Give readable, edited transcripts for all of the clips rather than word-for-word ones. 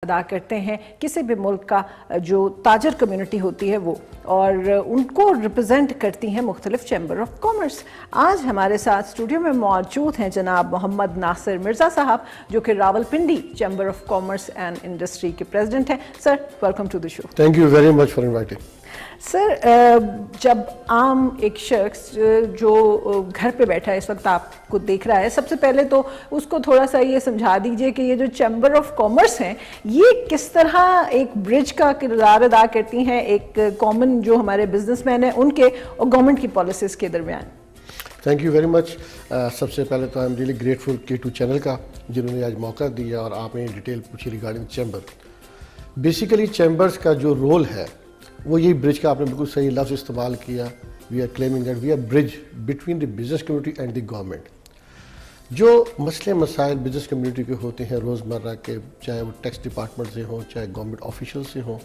ادا کرتے ہیں کسی بھی ملک کا جو تاجر کمیونٹی ہوتی ہے وہ، اور ان کو ریپرزینٹ کرتی ہیں مختلف چیمبر آف کامرس۔ آج ہمارے ساتھ اسٹوڈیو میں موجود ہیں جناب محمد ناصر مرزا صاحب، جو کہ Rawalpindi chamber of commerce and industry کے پریزیڈنٹ ہیں۔ Sir, welcome to the show. Thank you very much for inviting. Sir, جب عام ایک شخص جو گھر پہ بیٹھا ہے اس وقت آپ کو دیکھ رہا ہے، سب سے پہلے تو اس کو تھوڑا سا یہ سمجھا دیجئے کہ یہ جو چیمبر آف کامرس ہیں یہ کس طرح ایک برج کا کردار ادا کرتی ہیں ایک کامن جو ہمارے بزنس مین ہیں ان کے اور گورنمنٹ کی پالیسیز کے درمیان۔ Thank you very much. سب سے پہلے تو I am really grateful K2 channel کا جنہوں نے آج موقع دیا اور آپ نے ڈیٹیل پوچھی ریگارڈنگ چیمبر۔ بیسیکلی چیمبرز کا جو رول ہے وہ یہی برج کا، آپ نے بالکل صحیح لفظ استعمال کیا، we are claiming that we are bridge between the business community and the government. جو مسئلے مسائل بزنس کمیونٹی کے ہوتے ہیں روزمرہ کے، چاہے وہ ٹیکس ڈپارٹمنٹ سے ہوں، چاہے گورنمنٹ آفیشل سے ہوں،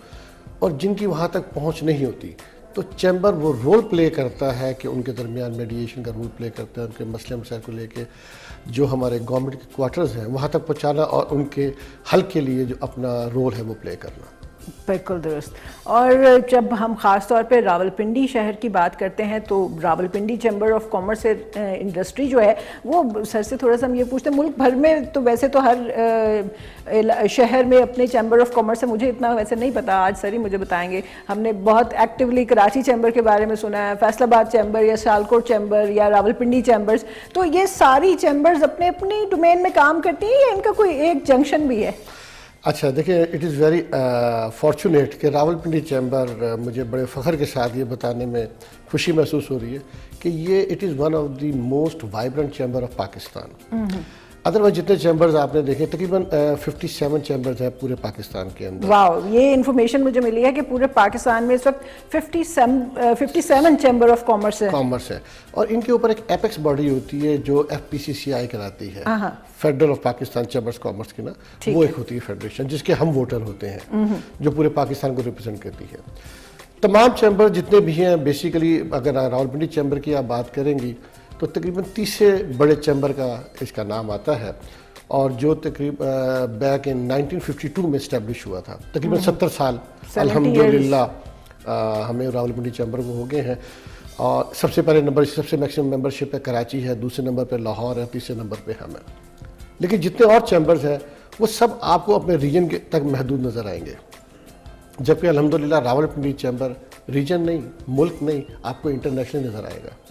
اور جن کی وہاں تک پہنچ نہیں ہوتی، تو چیمبر وہ رول پلے کرتا ہے کہ ان کے درمیان میڈیشن کا رول پلے کرتا ہے، ان کے مسئلے مسائل کو لے کے جو ہمارے گورنمنٹ کے کوارٹرز ہیں وہاں تک پہنچانا اور ان کے حل کے لیے جو اپنا رول ہے وہ پلے کرنا۔ بالکل درست۔ اور جب ہم خاص طور پہ راولپنڈی شہر کی بات کرتے ہیں تو Rawalpindi chamber of commerce industry جو ہے وہ، سر سے تھوڑا سا ہم یہ پوچھتے ہیں، ملک بھر میں تو ویسے تو ہر شہر میں اپنے چیمبر آف کامرس ہے، مجھے اتنا ویسے نہیں پتا، آج سر ہی مجھے بتائیں گے۔ ہم نے بہت ایکٹیولی کراچی چیمبر کے بارے میں سنا ہے، فیصل آباد چیمبر یا سیالکوٹ چیمبر یا راولپنڈی چیمبرز، تو یہ ساری چیمبرز اپنے اپنی ڈومین میں کام کرتی ہیں یا ان کا کوئی ایک جنکشن بھی ہے؟ اچھا دیکھیں، اٹ از ویری فارچونیٹ کہ راولپنڈی چیمبر، مجھے بڑے فخر کے ساتھ یہ بتانے میں خوشی محسوس ہو رہی ہے کہ یہ it is one of the most vibrant chamber of Pakistan. Otherwise جتنے چیمبرز آپ نے دیکھے تقریباً 57 چیمبرز ہیں پورے پاکستان کے اندر۔ واو، یہ انفارمیشن مجھے ملی ہے کہ پورے پاکستان میں اس وقت 57 چیمبر آف کامرس ہے، اور ان کے اوپر ایک ایپیکس باڈی ہوتی ہے جو FPCCI کراتی ہے، federal of Pakistan chambers commerce کی نا، وہ ایک ہوتی ہے فیڈریشن جس کے ہم ووٹر ہوتے ہیں، جو پورے پاکستان کو ریپرزینٹ کرتی ہے۔ تمام چیمبر جتنے بھی ہیں بیسیکلی، اگر راولپنڈی چیمبر کی آپ بات کریں گی تو تقریباً 30 سے بڑے چیمبر کا اس کا نام آتا ہے، اور جو تقریباً بیک ان 1952 میں اسٹیبلش ہوا تھا، تقریباً 70 سال الحمدللہ ہمیں راولپنڈی چیمبر کو ہو گئے ہیں۔ اور سب سے پہلے نمبر، سب سے میکسیمم ممبرشپ ہے کراچی ہے، دوسرے نمبر پہ لاہور ہے، تیسرے نمبر پہ ہم ہیں۔ لیکن جتنے اور چیمبرز ہیں وہ سب آپ کو اپنے ریجن کے تک محدود نظر آئیں گے، جبکہ الحمدللہ راولپنڈی چیمبر ریجن نہیں، ملک نہیں، آپ کو انٹرنیشنل نظر آئے گا۔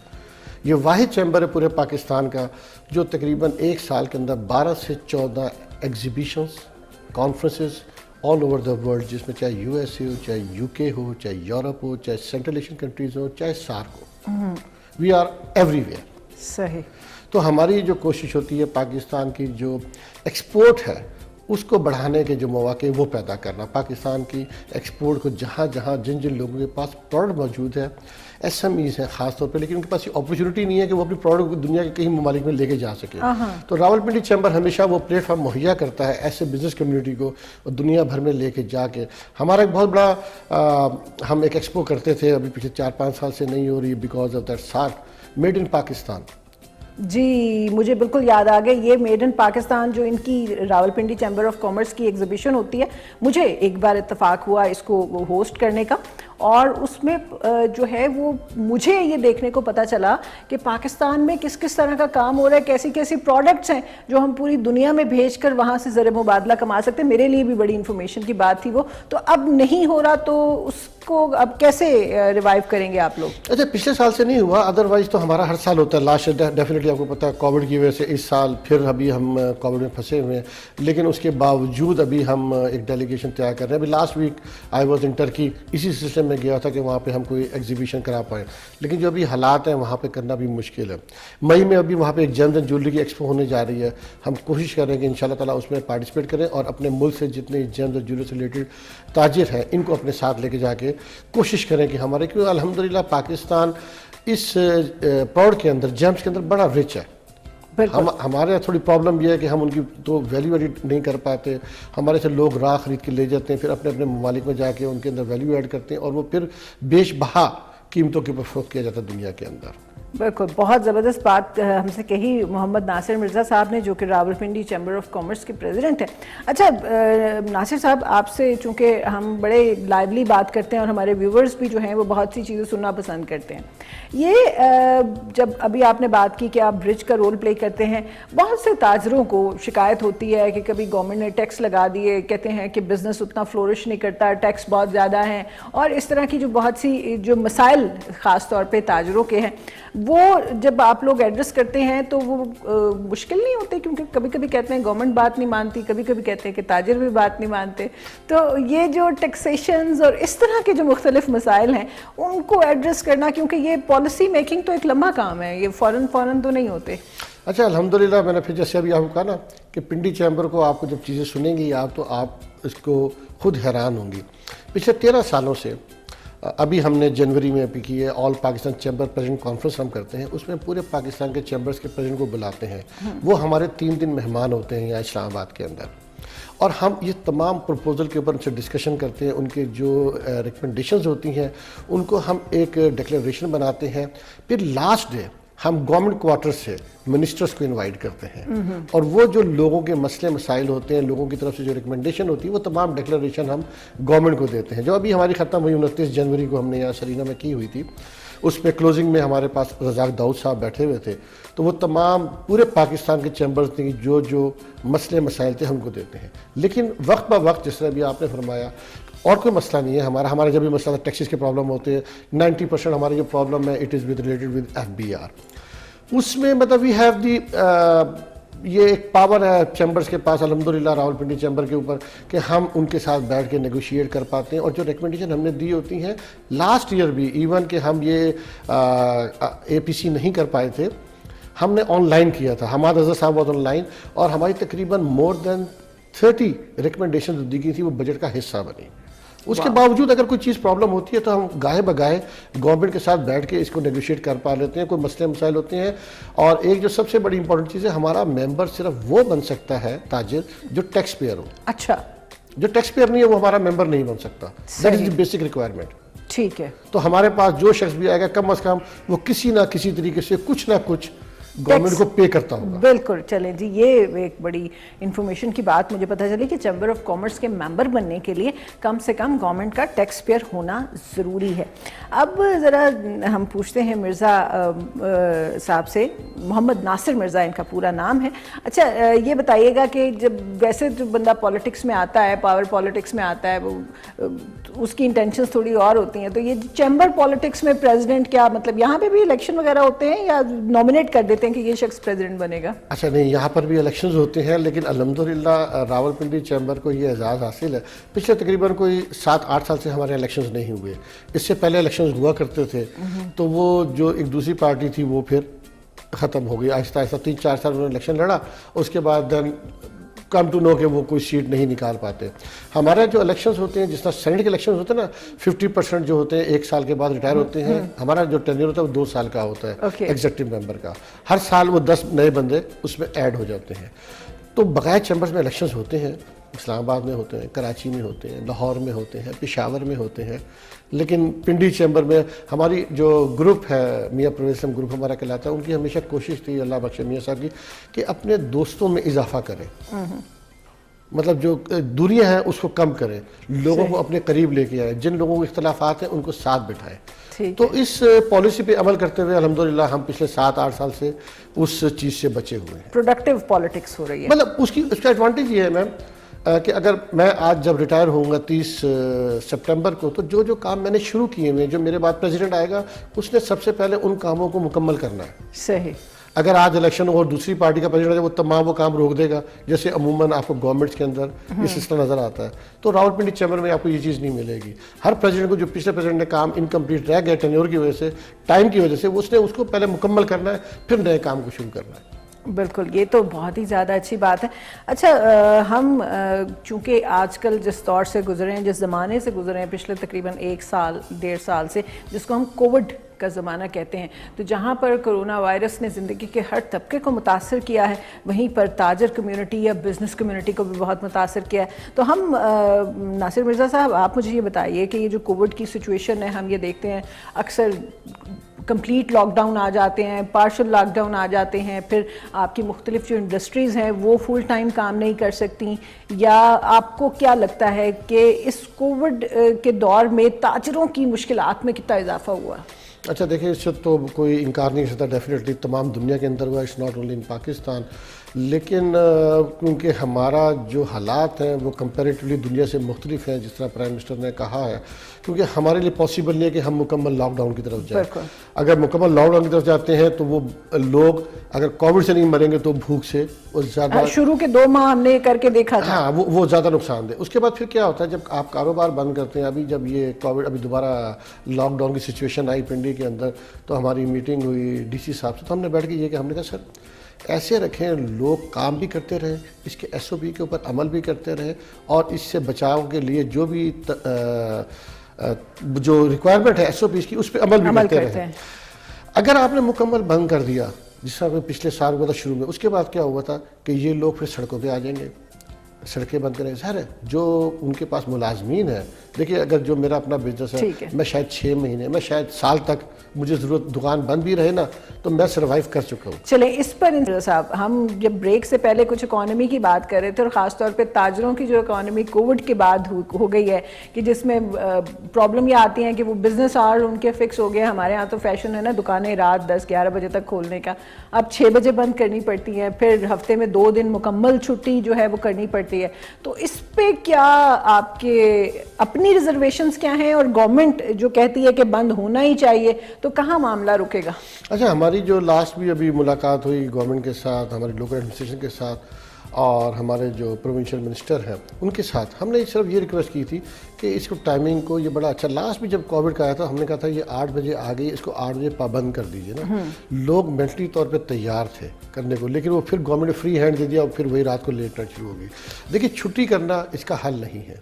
یہ واحد چیمبر ہے پورے پاکستان کا جو تقریباً ایک سال کے اندر 12 سے 14 exhibitions, conferences all over the world, جس میں چاہے USA ہو، چاہے UK ہو، چاہے یورپ ہو، چاہے سینٹرل ایشین کنٹریز ہو، چاہے SAARC ہو، وی آر ایوری ویئر۔ صحیح۔ تو ہماری جو کوشش ہوتی ہے پاکستان کی جو ایکسپورٹ ہے اس کو بڑھانے کے جو مواقع وہ پیدا کرنا، پاکستان کی ایکسپورٹ کو جہاں جہاں جن لوگوں کے پاس پروڈکٹ موجود ہے، SMEs ہیں خاص طور پہ، لیکن ان کے پاس یہ اپرچونٹی نہیں ہے کہ وہ اپنی پروڈکٹ کو دنیا کے کئی ممالک میں لے کے جا سکے، تو راولپنڈی چیمبر ہمیشہ وہ پلیٹ فارم مہیا کرتا ہے ایسے بزنس کمیونٹی کو دنیا بھر میں لے کے جا کے۔ ہمارا ایک بہت بڑا ہم ایک ایکسپو کرتے تھے، ابھی پچھلے 4-5 سال سے نہیں ہو رہی because of that SAARC، made in Pakistan. جی مجھے بالکل یاد آ گیا، یہ میڈ ان پاکستان جو ان کی راولپنڈی چیمبر آف کامرس کی ایگزیبیشن ہوتی ہے، مجھے ایک بار اتفاق ہوا اس کو ہوسٹ کرنے کا، اور اس میں جو ہے وہ مجھے یہ دیکھنے کو پتہ چلا کہ پاکستان میں کس کس طرح کا کام ہو رہا ہے، کیسی کیسی پروڈکٹس ہیں جو ہم پوری دنیا میں بھیج کر وہاں سے زر مبادلہ کما سکتے ہیں۔ میرے لیے بھی بڑی انفارمیشن کی بات تھی وہ، تو اب نہیں ہو رہا تو اس کو اب کیسے ریوائیو کریں گے آپ لوگ؟ اچھا پچھلے سال سے نہیں ہوا، ادروائز تو ہمارا ہر سال ہوتا ہے، لاسٹ ڈیفینیٹلی آپ کو پتہ ہے کووڈ کی وجہ سے اس سال پھر ابھی ہم کووڈ میں پھنسے ہوئے ہیں، لیکن اس کے باوجود ابھی ہم ایک ڈیلیگیشن تیار کر رہے ہیں۔ ابھی last week I was in Turkey, اسی سلسلے میں گیا تھا کہ وہاں پہ ہم کوئی ایگزیبیشن کرا پائیں، لیکن جو ابھی حالات ہیں وہاں پہ کرنا بھی مشکل ہے۔ مئی میں ابھی وہاں پہ ایک جیمز اینڈ جیولری کی ایکسپو ہونے جا رہی ہے، ہم کوشش کر رہے ہیں کہ انشاءاللہ تعالیٰ اس میں پارٹیسپیٹ کریں اور اپنے ملک سے جتنے جیمز اینڈ جیولری سے ریلیٹڈ تاجر ہیں ان کو اپنے ساتھ لے کے جا کے کوشش کریں کہ ہمارے، کیونکہ الحمدللہ پاکستان اس پروڈ کے اندر، جیمز کے اندر بڑا رچ ہے۔ ہمارے تھوڑی پرابلم یہ ہے کہ ہم ان کی تو ویلیو ایڈ نہیں کر پاتے، ہمارے سے لوگ راہ خرید کے لے جاتے ہیں، پھر اپنے اپنے ممالک میں جا کے ان کے اندر ویلیو ایڈ کرتے ہیں اور وہ پھر بیش بہا قیمتوں کے اوپر فروخت کیا جاتا ہے دنیا کے اندر۔ بالکل بہت زبردست بات ہم سے کہی محمد ناصر مرزا صاحب نے، جو کہ راولپنڈی چیمبر آف کامرس کے پریزیڈنٹ ہیں. اچھا ناصر صاحب، آپ سے چونکہ ہم بڑے لائیولی بات کرتے ہیں اور ہمارے ویورز بھی جو ہیں وہ بہت سی چیزیں سننا پسند کرتے ہیں، یہ جب ابھی آپ نے بات کی کہ آپ برج کا رول پلے کرتے ہیں، بہت سے تاجروں کو شکایت ہوتی ہے کہ کبھی گورنمنٹ نے ٹیکس لگا دیے، کہتے ہیں کہ بزنس اتنا فلورش نہیں کرتا، ٹیکس بہت زیادہ ہیں، اور اس طرح کی جو بہت سی جو مسائل خاص طور پہ تاجروں کے ہیں، وہ جب آپ لوگ ایڈریس کرتے ہیں تو وہ مشکل نہیں ہوتے؟ کیونکہ کبھی کبھی کہتے ہیں گورنمنٹ بات نہیں مانتی، کبھی کبھی کہتے ہیں کہ تاجر بھی بات نہیں مانتے. تو یہ جو ٹیکسیشنز اور اس طرح کے جو مختلف مسائل ہیں ان کو ایڈریس کرنا، کیونکہ یہ پالیسی میکنگ تو ایک لمبا کام ہے، یہ فوراً تو نہیں ہوتے. اچھا الحمدللہ، میں نے پھر جیسے ابھی آپ کو کہا نا کہ پنڈی چیمبر کو آپ کو جب چیزیں سنیں گی آپ تو آپ اس کو خود حیران ہوں گی. پچھلے 13 سالوں سے ابھی ہم نے جنوری میں ابھی کی ہے آل پاکستان چیمبر پریزیڈنٹ کانفرنس ہم کرتے ہیں، اس میں پورے پاکستان کے چیمبرز کے پریزیڈنٹ کو بلاتے ہیں. وہ ہمارے 3 دن مہمان ہوتے ہیں یہاں اسلام آباد کے اندر، اور ہم یہ تمام پروپوزل کے اوپر ان سے ڈسکشن کرتے ہیں. ان کے جو ریکمنڈیشنز ہوتی ہیں ان کو ہم ایک ڈکلیریشن بناتے ہیں. پھر لاسٹ ڈے ہم گورنمنٹ کوارٹر سے منسٹرز کو انوائٹ کرتے ہیں، اور وہ جو لوگوں کے مسئلے مسائل ہوتے ہیں، لوگوں کی طرف سے جو ریکمنڈیشن ہوتی ہے، وہ تمام ڈکلیریشن ہم گورنمنٹ کو دیتے ہیں. جو ابھی ہماری ختم ہوئی 29 جنوری کو ہم نے یہاں سرینا میں کی ہوئی تھی، اس میں کلوزنگ میں ہمارے پاس رزاق داؤد صاحب بیٹھے ہوئے تھے، تو وہ تمام پورے پاکستان کے چیمبرز نے جو مسئلے مسائل تھے ہم کو دیتے ہیں. لیکن وقت بہ وقت جس طرح بھی آپ نے فرمایا، اور کوئی مسئلہ نہیں ہے ہمارا جب بھی مسئلہ ٹیکسز کے پرابلم ہوتے ہیں، 90% ہماری جو پرابلم ہے it is related with FBR. اس میں مطلب وی ہیو دی یہ ایک پاور ہے چیمبرز کے پاس الحمدللہ راولپنڈی چیمبر کے اوپر کہ ہم ان کے ساتھ بیٹھ کے نیگوشیٹ کر پاتے ہیں. اور جو ریکمنڈیشن ہم نے دی ہوتی ہیں لاسٹ ایئر بھی ایون کہ ہم یہ APC نہیں کر پائے تھے، ہم نے آن لائن کیا تھا. حماد اظہر صاحب واز آن لائن، اور ہماری تقریباً مور دین 30 ریکمنڈیشن دی گئی تھی وہ بجٹ کا حصہ بنی. اس کے باوجود اگر کوئی چیز پرابلم ہوتی ہے تو ہم گاہے بگاہے گورنمنٹ کے ساتھ بیٹھ کے اس کو نیگوشیٹ کر پا لیتے ہیں. کوئی مسئلے مسائل ہوتے ہیں. اور ایک جو سب سے بڑی امپورٹنٹ چیز ہے، ہمارا ممبر صرف وہ بن سکتا ہے تاجر جو ٹیکس پیئر ہو. اچھا، جو ٹیکس پیئر نہیں ہے وہ ہمارا ممبر نہیں بن سکتا. That is the basic requirement. ٹھیک ہے. تو ہمارے پاس جو شخص بھی آئے گا کم از کم وہ کسی نہ کسی طریقے سے کچھ نہ کچھ گورنمنٹ کو پے کرتا ہوگا. بالکل. چلیں جی، یہ ایک بڑی انفارمیشن کی بات مجھے پتہ چلی کہ چیمبر آف کامرس کے ممبر بننے کے لیے کم سے کم گورنمنٹ کا ٹیکس پیئر ہونا ضروری ہے. اب ذرا ہم پوچھتے ہیں مرزا صاحب سے، محمد ناصر مرزا ان کا پورا نام ہے. اچھا یہ بتائیے گا کہ جب ویسے جو بندہ پالیٹکس میں آتا ہے، پاور پالیٹکس میں آتا ہے، وہ اس کی انٹینشنز تھوڑی اور ہوتی ہیں، تو یہ چیمبر پالیٹکس میں پریزیڈنٹ کیا مطلب یہاں پہ بھی الیکشن وغیرہ ہوتے ہیں یا نامنیٹ کر دیتے ہیں کہ یہ شخص پریزیڈنٹ بنے گا؟ اچھا نہیں، یہاں پر بھی الیکشنز ہوتے ہیں، لیکن الحمدللہ راولپنڈی چیمبر کو یہ اعزاز حاصل ہے. پچھلے تقریباً کوئی 7-8 سال سے ہمارے الیکشنز نہیں ہوئے. اس سے پہلے الیکشنز ہوا کرتے تھے، تو وہ جو ایک دوسری پارٹی تھی وہ پھر ختم ہو گئی. آہستہ آہستہ 3-4 سال انہوں نے الیکشن لڑا، اس کے بعد دین کم ٹو نو کہ وہ کوئی سیٹ نہیں نکال پاتے. ہمارے جو الیکشنز ہوتے ہیں، جس طرح سینٹ کے الیکشنز ہوتے ہیں نا، 50% جو ہوتے ہیں 1 سال کے بعد ریٹائر ہوتے ہیں. ہمارا جو ٹینیور ہوتا ہے وہ 2 سال کا ہوتا ہے ایگزیکٹو ممبر کا. ہر سال وہ 10 نئے بندے اس میں ایڈ ہو جاتے ہیں. تو بقایا چیمبرز میں الیکشنز ہوتے ہیں، اسلام آباد میں ہوتے ہیں، کراچی میں ہوتے ہیں، لاہور میں ہوتے ہیں، پشاور میں ہوتے ہیں. لیکن پنڈی چیمبر میں ہماری جو گروپ ہے میاں پرویز اسلم گروپ ہمارا کہلاتا ہے، ان کی ہمیشہ کوشش تھی اللہ بخش میاں صاحب کی کہ اپنے دوستوں میں اضافہ کریں. مطلب جو دوریاں ہیں اس کو کم کریں، لوگوں کو اپنے قریب لے کے آئیں، جن لوگوں کو اختلافات ہیں ان کو ساتھ بٹھائیں. تو اس پالیسی پہ عمل کرتے ہوئے الحمدللہ ہم پچھلے 7-8 سال سے اس چیز سے بچے ہوئے ہیں. پروڈکٹیو پالیٹکس ہو رہی ہے. مطلب اس کا ایڈوانٹیج یہ ہے میم کہ اگر میں آج جب ریٹائر ہوں گا 30 سپٹمبر کو، تو جو کام میں نے شروع کیے ہوئے، جو میرے بعد پریزیڈنٹ آئے گا اس نے سب سے پہلے ان کاموں کو مکمل کرنا ہے. صحیح. اگر آج الیکشن اور دوسری پارٹی کا پریزیڈنٹ ہے وہ تمام وہ کام روک دے گا، جیسے عموماً آپ کو گورنمنٹس کے اندر یہ سسٹم نظر آتا ہے. تو راولپنڈی چیمبر میں آپ کو یہ چیز نہیں ملے گی. ہر پریزیڈنٹ کو جو پچھلے پریزیڈنٹ نے کام انکمپلیٹ رہ گیا ٹینیور کی وجہ سے، ٹائم کی وجہ سے، اس نے اس کو پہلے مکمل کرنا ہے، پھر نئے کام کو شروع کرنا ہے. بالکل، یہ تو بہت ہی زیادہ اچھی بات ہے. اچھا ہم چونکہ آج کل جس دور سے گزرے ہیں، جس زمانے سے گزرے ہیں، پچھلے تقریباً 1 سال 1.5 سال سے، جس کو ہم کووڈ کا زمانہ کہتے ہیں، تو جہاں پر کرونا وائرس نے زندگی کے ہر طبقے کو متاثر کیا ہے، وہیں پر تاجر کمیونٹی یا بزنس کمیونٹی کو بھی بہت متاثر کیا ہے. تو ہم ناصر مرزا صاحب، آپ مجھے یہ بتائیے کہ یہ جو کووڈ کی سچویشن ہے، ہم یہ دیکھتے ہیں اکثر کمپلیٹ لاک ڈاؤن آ جاتے ہیں, پارشل لاک ڈاؤن آ جاتے ہیں, پھر آپ کی مختلف جو انڈسٹریز ہیں وہ فل ٹائم کام نہیں کر سکتی, یا آپ کو کیا لگتا ہے کہ اس کووڈ کے دور میں تاجروں کی مشکلات میں کتنا اضافہ ہوا؟ اچھا دیکھیں, اس سے تو کوئی انکار نہیں کر سکتا, ڈیفینیٹلی تمام دنیا کے اندر ہوا, it's not only in Pakistan. لیکن کیونکہ ہمارا جو حالات ہیں وہ کمپیریٹیولی دنیا سے مختلف ہیں, جس طرح پرائم منسٹر نے کہا ہے, کیونکہ ہمارے لیے پاسبل نہیں ہے کہ ہم مکمل لاک ڈاؤن کی طرف جائیں. اگر مکمل لاک ڈاؤن کی طرف جاتے ہیں تو وہ لوگ اگر کووڈ سے نہیں مریں گے تو بھوک سے زیادہ, شروع کے 2 ماہ ہم نے کر کے دیکھا تھا, ہاں وہ زیادہ نقصان دہ. اس کے بعد پھر کیا ہوتا ہے جب آپ کاروبار بند کرتے ہیں. ابھی جب یہ کووڈ ابھی دوبارہ لاک ڈاؤن کی سچویشن آئی پنڈی کے اندر, تو ہماری میٹنگ ہوئی ڈی سی صاحب سے, تو ہم نے بیٹھ کے یہ کہ ہم نے کہا سر ایسے رکھیں لوگ کام بھی کرتے رہیں, اس کے ایس او پی کے اوپر عمل بھی کرتے رہیں, اور اس سے بچاؤ کے لیے جو بھی جو ریکوائرمنٹ ہے ایس او پیز کی اس پہ عمل بھی کرتے رہیں. اگر آپ نے مکمل بند کر دیا جس طرح پچھلے سال ہوا تھا شروع میں, اس کے بعد کیا ہوا تھا کہ یہ لوگ پھر سڑکوں پہ آ جائیں گے, سڑکیں بند کریں. ظاہر ہے جو ان کے پاس ملازمین ہیں, دیکھیے اگر جو میرا اپنا بزنس ہے میں شاید 6 مہینے میں شاید سال تک مجھے ضرورت دکان بند بھی رہے نا تو میں سروائیو کر چکا ہوں. چلیں اس پر صاحب, ہم جب بریک سے پہلے کچھ اکانومی کی بات کر رہے تھے, اور خاص طور پہ تاجروں کی جو اکانومی کووڈ کے بعد ہو گئی ہے, کہ جس میں پرابلم یہ آتی ہیں کہ وہ بزنس آور ان کے فکس ہو گئے. ہمارے ہاں تو فیشن ہے نا دکانیں رات 10-11 بجے تک کھولنے کا, اب 6 بجے بند کرنی پڑتی ہیں, پھر ہفتے میں 2 دن مکمل چھٹی جو ہے وہ کرنی پڑتی ہے. تو اس پہ کیا آپ کے اپنی ریزرویشنز کیا ہیں, اور گورنمنٹ جو کہتی ہے کہ بند ہونا ہی چاہیے, تو کہاں معاملہ رکے گا؟ اچھا, ہماری جو لاسٹ بھی ابھی ملاقات ہوئی گورنمنٹ کے ساتھ, ہماری لوکل ایڈمنسٹریشن کے ساتھ اور ہمارے جو پروونشل منسٹر ہیں ان کے ساتھ, ہم نے صرف یہ ریکویسٹ کی تھی کہ اس کو ٹائمنگ کو یہ بڑا اچھا, لاسٹ بھی جب کووڈ کا آیا تھا ہم نے کہا تھا یہ 8 بجے آ گئی, اس کو 8 بجے پابند کر دیجیے نا. لوگ مینٹلی طور پہ تیار تھے کرنے کو, لیکن وہ پھر گورنمنٹ نے فری ہینڈ دے دیا اور پھر وہی رات کو لیٹ نائٹ شروع ہو گئی. دیکھیے چھٹی کرنا اس کا حل نہیں ہے.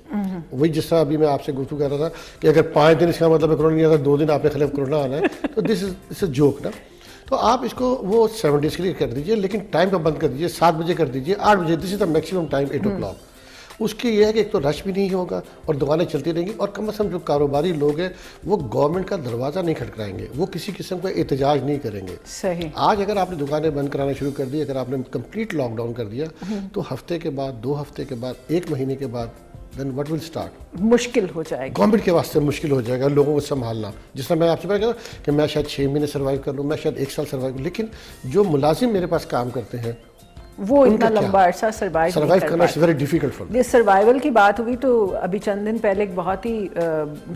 وہی جس طرح ابھی میں آپ سے گفتگو کر رہا تھا کہ اگر 5 دن اس کا مطلب ہے کرونا نہیں آتا, 2 دن آپ کے خلاف کرونا آنا ہے, تو دس از اے جوک نا. تو آپ اس کو وہ 7 ڈیز کے لیے کر دیجئے, لیکن ٹائم پہ بند کر دیجئے, 7 بجے کر دیجئے, 8 بجے, دس از دا میکسیمم ٹائم 8 o'clock. اس کے یہ ہے کہ ایک تو رش بھی نہیں ہوگا اور دکانیں چلتی رہیں گی, اور کم از کم جو کاروباری لوگ ہیں وہ گورنمنٹ کا دروازہ نہیں کھٹکھائیں گے, وہ کسی قسم کا احتجاج نہیں کریں گے. صحیح. آج اگر آپ نے دکانیں بند کرانا شروع کر دی, اگر آپ نے کمپلیٹ لاک ڈاؤن کر دیا, تو ہفتے کے بعد 2 ہفتے کے بعد 1 مہینے کے بعد then what will start? مشکل ہو جائے گا, گورنمنٹ کے واسطے مشکل ہو جائے گا لوگوں کو سنبھالنا. جس طرح میں آپ سے کہا کہ میں شاید 6 مہینے سروائیو کر لوں, میں شاید 1 سال سروائیو کروں, لیکن جو ملازم میرے پاس کام کرتے ہیں وہ اتنا لمبا عرصہ سروائیو کرنا is very difficult for them. یہ سروائیول کی بات ہوئی تو ابھی چند دن پہلے ایک بہت ہی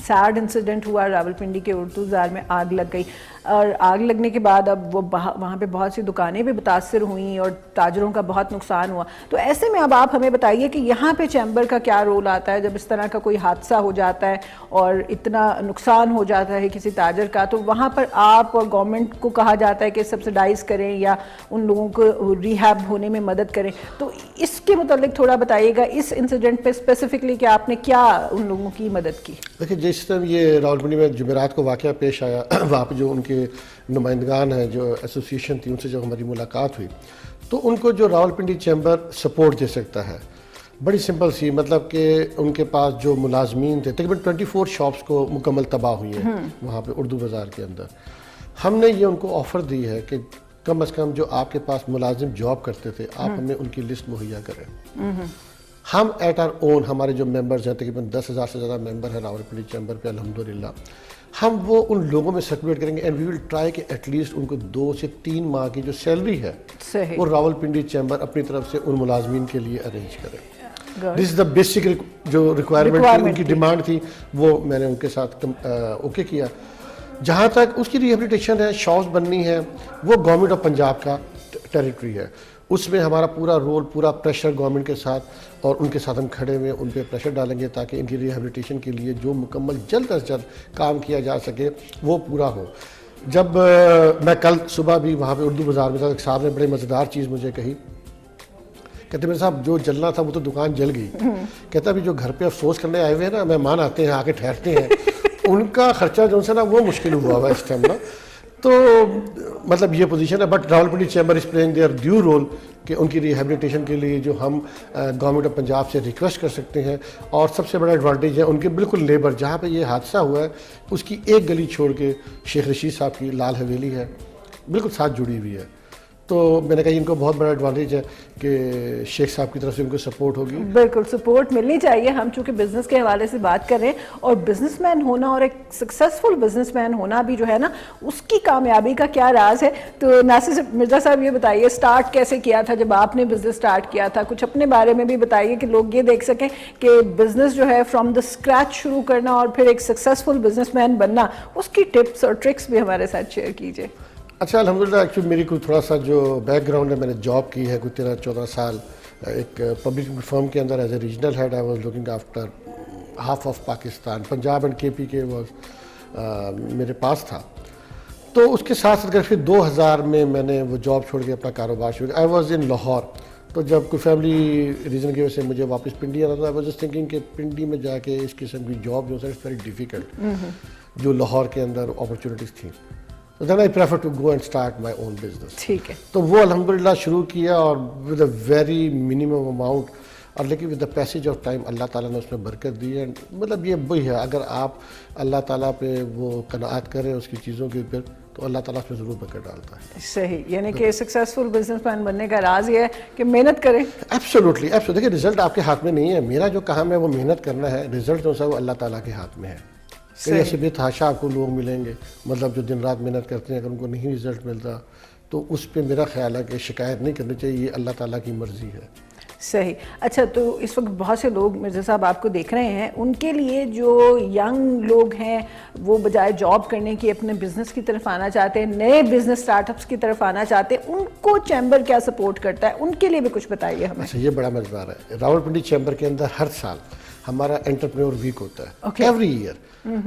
سیڈ انسیڈنٹ ہوا راولپنڈی کے اردو بازار میں, آگ لگ گئی, اور آگ لگنے کے بعد اب وہاں پہ بہت سی دکانیں بھی متاثر ہوئیں اور تاجروں کا بہت نقصان ہوا. تو ایسے میں اب آپ ہمیں بتائیے کہ یہاں پہ چیمبر کا کیا رول آتا ہے جب اس طرح کا کوئی حادثہ ہو جاتا ہے اور اتنا نقصان ہو جاتا ہے کسی تاجر کا, تو وہاں پر آپ اور گورنمنٹ کو کہا جاتا ہے کہ سبسڈائز کریں یا ان لوگوں کو ریہیب ہونے میں مدد کریں. تو اس کے متعلق تھوڑا بتائیے گا اس انسیڈنٹ پہ اسپیسیفکلی کہ آپ نے کیا ان لوگوں کی مدد کی. دیکھیں جس طرح یہ راولپنڈی میں جمعرات کو واقعہ پیش آیا, وہاں پہ جو ان کے نمائندگان ہیں جو ایسوسیشن تھی ان سے جب ہماری ملاقات ہوئی, تو ان کو جو راولپنڈی چیمبر سپورٹ دے سکتا ہے بڑی سمپل سی, مطلب کہ ان کے پاس جو ملازمین تھے تقریباً 24 شاپس کو مکمل تباہ ہوئی ہیں وہاں پہ اردو بازار کے اندر. ہم نے یہ ان کو آفر دی ہے کہ کم از کم جو آپ کے پاس ملازم جاب کرتے تھے آپ ہمیں ان کی لسٹ مہیا کریں. ہم ایٹ آر اون, ہمارے جو ممبرز ہیں تقریباً 10,000 سے زیادہ ممبر ہیں راولپنڈی چیمبر پہ الحمدللہ, ہم وہ ان لوگوں میں سرکولیٹ کریں گے اینڈ وی ول ٹرائی کہ ایٹ لیسٹ ان کو 2 سے 3 ماہ کی جو سیلری ہے وہ راولپنڈی چیمبر اپنی طرف سے ان ملازمین کے لیے ارینج کرے. دس از دا بیسک جو ریکوائرمنٹ تھی, ان کی ڈیمانڈ تھی, وہ میں نے ان کے ساتھ اوکے کیا. جہاں تک اس کی ریہیبلیٹیشن ہے, شاپس بننی ہے, وہ گورنمنٹ آف پنجاب کا ٹیریٹری ہے, اس میں ہمارا پورا رول, پورا پریشر گورنمنٹ کے ساتھ, اور ان کے ساتھ ہم کھڑے ہوئے ان پہ پریشر ڈالیں گے تاکہ ان کی ریہیبلیٹیشن کے لیے جو مکمل جلد از جلد کام کیا جا سکے وہ پورا ہو. جب میں کل صبح بھی وہاں پہ اردو بازار میں تھا, ایک صاحب نے بڑے مزیدار چیز مجھے کہی, کہتے میرے صاحب جو جلنا تھا وہ تو دکان جل گئی, کہتا ابھی جو گھر پہ افسوس کرنے آئے ہوئے ہیں نا, مہمان آتے ہیں آ کے ٹھہرتے ہیں, ان کا خرچہ جو ہے نا وہ مشکل ہوا ہوا اس ٹائم نا. تو مطلب یہ پوزیشن ہے. But Rawalpindi chamber is playing their due role کہ ان کی ریہیبلیٹیشن کے لیے جو ہم گورنمنٹ آف پنجاب سے ریکویسٹ کر سکتے ہیں. اور سب سے بڑا ایڈوانٹیج ہے ان کے بالکل لیبر جہاں پہ یہ حادثہ ہوا ہے اس کی ایک گلی چھوڑ کے شیخ رشید صاحب کی لال حویلی ہے, بالکل ساتھ جڑی ہوئی ہے. تو میں نے کہا ان کو بہت بڑا ایڈوانٹیج ہے کہ شیخ صاحب کی طرف سے ان کو سپورٹ ہوگی. بالکل سپورٹ ملنی چاہیے. ہم چونکہ بزنس کے حوالے سے بات کر رہے ہیں اور بزنس مین ہونا اور ایک سکسیزفل بزنس مین ہونا بھی جو ہے نا اس کی کامیابی کا کیا راز ہے. تو ناصر مرزا صاحب یہ بتائیے سٹارٹ کیسے کیا تھا جب آپ نے بزنس سٹارٹ کیا تھا, کچھ اپنے بارے میں بھی بتائیے کہ لوگ یہ دیکھ سکیں کہ بزنس جو ہے فرام دا اسکریچ شروع کرنا اور پھر ایک سکسیزفل بزنس مین بننا, اس کی ٹپس اور ٹرکس بھی ہمارے ساتھ شیئر کیجیے. اچھا الحمدللہ ایکچولی میری کوئی تھوڑا سا جو بیک گراؤنڈ ہے, میں نے جاب کی ہے کوئی 13-14 سال ایک پبلک فرم کے اندر as a regional head. I was looking after half of Pakistan, Punjab and K P کے واز میرے پاس تھا. تو اس کے ساتھ ساتھ پھر 2000 میں نے وہ جاب چھوڑ کے اپنا کاروبار شروع کیا. آئی واز ان لاہور. تو جب کوئی فیملی ریزن کی وجہ سے مجھے واپس پنڈی آنا تھا, آئی واز جسٹ تھنکنگ کہ پنڈی میں جا کے اس قسم کی جاب جو ہے اٹس ویری ڈیفیکلٹ, جو لاہور کے اندر اپرچونیٹیز تھیں. So then I prefer to go and start my own business. ٹھیک ہے. تو وہ الحمدللہ شروع کیا اور with a very minimum amount, اور لیکن with the passage of time اللہ تعالیٰ نے اس میں برکت دی ہے. مطلب یہ وہی ہے, اگر آپ اللہ تعالیٰ پہ وہ قناعت کریں اس کی چیزوں کے اوپر تو اللہ تعالیٰ اس میں ضرور برکت ڈالتا ہے. صحیح, یعنی کہ سکسیزفل بزنس مین بننے کا راز یہ ہے کہ محنت کریں. Absolutely absolutely. دیکھیں رزلٹ آپ کے ہاتھ میں نہیں ہے. میرا جو کام ہے وہ محنت کرنا ہے, رزلٹ جو ہے وہ اللہ تعالیٰ کے ہاتھ میں ہے. ایسے بے تحاشا آپ کو لوگ ملیں گے مطلب جو دن رات محنت کرتے ہیں, اگر ان کو نہیں رزلٹ ملتا تو اس پہ میرا خیال ہے کہ شکایت نہیں کرنی چاہیے, یہ اللہ تعالیٰ کی مرضی ہے. صحیح. اچھا تو اس وقت بہت سے لوگ مرزا صاحب آپ کو دیکھ رہے ہیں, ان کے لیے جو ینگ لوگ ہیں وہ بجائے جاب کرنے کی اپنے بزنس کی طرف آنا چاہتے ہیں, نئے بزنس سٹارٹ اپس کی طرف آنا چاہتے ہیں, ان کو چیمبر کیا سپورٹ کرتا ہے, ان کے لیے بھی کچھ بتائیے ہمیں. اچھا یہ بڑا مزیدار ہے. راولپنڈی چیمبر کے اندر ہر سال ہمارا انٹرپرینور ویک ہوتا ہے ایوری ایئر.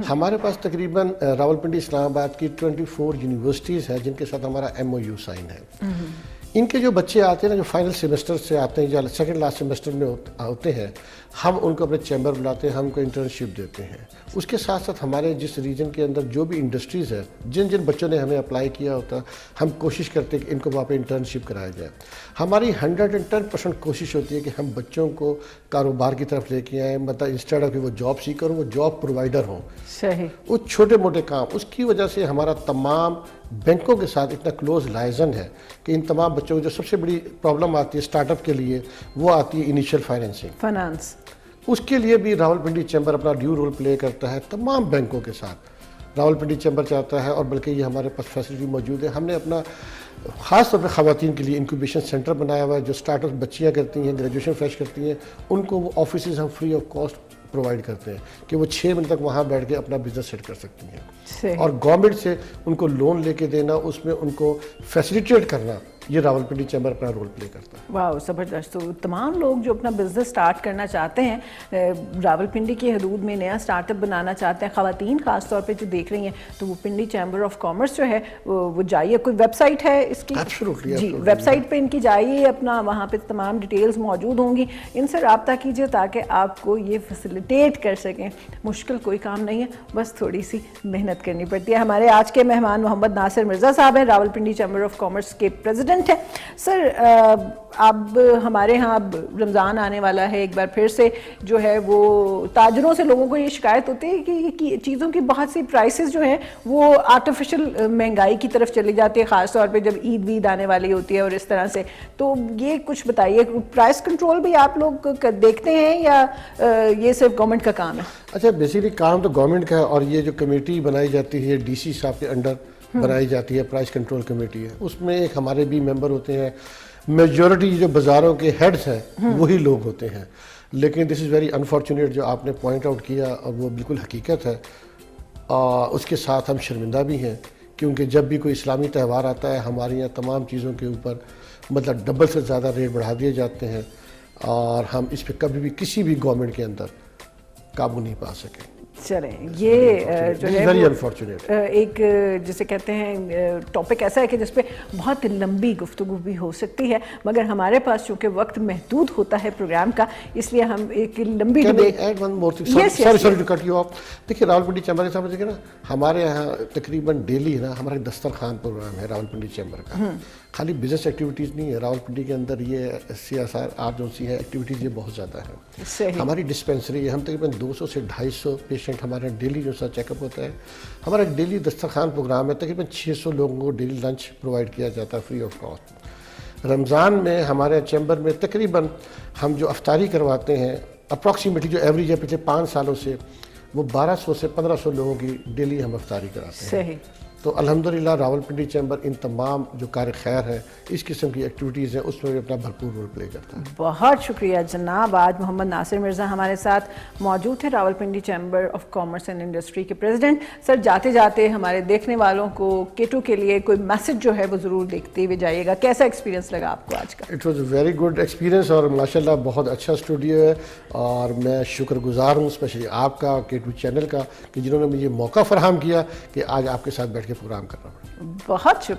ہمارے پاس تقریباً راولپنڈی اسلام آباد کی 24 یونیورسٹیز ہیں جن کے ساتھ ہمارا MOU سائن ہے. ان کے جو بچے آتے ہیں نا, جو فائنل سیمسٹر سے آتے ہیں یا سیکنڈ لاسٹ سیمسٹر میں ہوتے ہیں, ہم ان کو اپنے چیمبر بلاتے ہیں, ہم کو انٹرنشپ دیتے ہیں. اس کے ساتھ ساتھ ہمارے جس ریجن کے اندر جو بھی انڈسٹریز ہے, جن بچوں نے ہمیں اپلائی کیا ہوتا, ہم کوشش کرتے ہیں کہ ان کو وہاں پہ انٹرنشپ کرایا جائے. ہماری 110% کوشش ہوتی ہے کہ ہم بچوں کو کاروبار کی طرف لے کے آئیں, مطلب انسٹیڈ آف کہ وہ جاب سیکر ہوں, وہ جاب پرووائڈر ہوں. صحیح. وہ چھوٹے موٹے کام, اس کی وجہ سے ہمارا تمام بینکوں کے ساتھ اتنا کلوز لائزن ہے کہ ان تمام بچوں کو جو سب سے بڑی پرابلم آتی ہے اسٹارٹ اپ کے لیے وہ آتی ہے انیشیل فائنانس. اس کے لیے بھی راولپنڈی چیمبر اپنا ڈیو رول پلے کرتا ہے تمام بینکوں کے ساتھ. راولپنڈی چیمبر چاہتا ہے, اور بلکہ یہ ہمارے پاس فیسلٹی موجود ہے. ہم نے اپنا خاص طور پہ خواتین کے لیے انکوبیشن سینٹر بنایا ہوا ہے, جو اسٹارٹ اپ بچیاں کرتی ہیں, گریجویشن فریش کرتی ہیں, ان کو وہ آفیسز ہم فری آف کاسٹ پرووائڈ کرتے ہیں کہ وہ 6 مہینے تک وہاں بیٹھ کے اپنا بزنس سیٹ کر سکتی ہیں. اور گورنمنٹ سے ان کو لون لے کے دینا, اس میں ان کو فیسیلیٹیٹ کرنا, یہ راولپنڈی چیمبر اپنا رول پلے کرتا ہے. واو زبردست. تو تمام لوگ جو اپنا بزنس سٹارٹ کرنا چاہتے ہیں, راولپنڈی کی حدود میں نیا سٹارٹ اپ بنانا چاہتے ہیں, خواتین خاص طور پہ جو دیکھ رہی ہیں, تو وہ پنڈی چیمبر آف کامرس جو ہے وہ جائیے. کوئی ویب سائٹ ہے اس کی؟ جی ویب سائٹ پہ ان کی جائیے, اپنا وہاں پہ تمام ڈیٹیلز موجود ہوں گی, ان سے رابطہ کیجیے تاکہ آپ کو یہ فیسیلیٹیٹ کر سکیں. مشکل کوئی کام نہیں ہے, بس تھوڑی سی محنت کرنی پڑتی ہے. ہمارے آج کے مہمان محمد ناصر مرزا صاحب ہیں, راولپنڈی چیمبر آف کامرس کے پریزیڈنٹ ہے. سر اب ہمارے ہاں اب رمضان آنے والا ہے, ایک بار پھر سے جو ہے وہ تاجروں سے لوگوں کو یہ شکایت ہوتی ہے کہ چیزوں کی بہت سی پرائسز جو ہیں وہ آرٹیفیشل مہنگائی کی طرف چلی جاتی ہے, خاص طور پہ جب عید وید آنے والی ہوتی ہے اور اس طرح سے. تو یہ کچھ بتائیے, پرائس کنٹرول بھی آپ لوگ دیکھتے ہیں یا یہ صرف گورنمنٹ کا کام ہے؟ اچھا بیسیکلی کام تو گورنمنٹ کا ہے, اور یہ جو کمیٹی بنائی جاتی ہے DC صاحب کے انڈر بنائی جاتی ہے, پرائس کنٹرول کمیٹی ہے, اس میں ایک ہمارے بھی ممبر ہوتے ہیں. میجورٹی جو بازاروں کے ہیڈز ہیں وہی لوگ ہوتے ہیں. لیکن دس از ویری انفارچونیٹ جو آپ نے پوائنٹ آؤٹ کیا, اور وہ بالکل حقیقت ہے. اس کے ساتھ ہم شرمندہ بھی ہیں کیونکہ جب بھی کوئی اسلامی تہوار آتا ہے ہمارے یہاں تمام چیزوں کے اوپر مطلب ڈبل سے زیادہ ریٹ بڑھا دیے جاتے ہیں, اور ہم اس پہ کبھی بھی کسی بھی گورنمنٹ کے اندر قابو نہیں پا سکے. چلیں یہ جو ہے ویری انفارچونیٹ ایک جسے کہتے ہیں ٹاپک ایسا ہے کہ جس پہ بہت لمبی گفتگو بھی ہو سکتی ہے، مگر ہمارے پاس چونکہ وقت محدود ہوتا ہے پروگرام کا، اس لیے ہم ایک لمبی دیکھیے راولپنڈی چیمبر کے سامنے دیکھیں نا، ہمارے یہاں تقریباً ڈیلی ہے نا ہمارا ایک دسترخوان پروگرام ہے راولپنڈی چیمبر کا. خالی بزنس ایکٹیویٹیز نہیں ہے، راولپنڈی کے اندر یہ CSR جو سی ہے ایکٹیویٹیز یہ بہت زیادہ ہے. ہماری ڈسپینسری ہے، ہم تقریباً 200 سے 250 پیشنٹ ہمارے ڈیلی جو سا چیک اپ ہوتا ہے. ہمارا ایک ڈیلی دسترخوان پروگرام ہے، تقریباً 600 لوگوں کو ڈیلی لنچ پرووائڈ کیا جاتا ہے فری آف کاسٹ. رمضان میں ہمارے چیمبر میں تقریباً ہم جو افطاری کرواتے ہیں اپروکسیمیٹلی جو ایوریج ہے پچھلے 5 سالوں سے وہ 1200 سے 1500 لوگوں کی ڈیلی ہم افطاری کراتے ہیں. تو الحمدللہ راولپنڈی چیمبر ان تمام جو کار خیر ہے اس قسم کی ایکٹیویٹیز ہیں اس میں بھی اپنا بھرپور رول پلے کرتا ہے. بہت شکریہ جناب. آج محمد ناصر مرزا ہمارے ساتھ موجود تھے، Rawalpindi chamber of commerce and industry کے پریزیڈنٹ. سر جاتے جاتے ہمارے دیکھنے والوں کو K2 کے لیے کوئی میسج جو ہے وہ ضرور دیکھتے ہوئے جائیے گا. کیسا ایکسپیرینس لگا آپ کو آج کا؟ It was a very good experience اور ماشاءاللہ بہت اچھا اسٹوڈیو ہے، اور میں شکر گزار ہوں اسپیشلی آپ کا K2 چینل کا کہ جنہوں نے مجھے موقع فراہم کیا کہ آج آپ کے ساتھ بیٹھ کے پروگرام کر رہا ہوں. بہت شکریہ.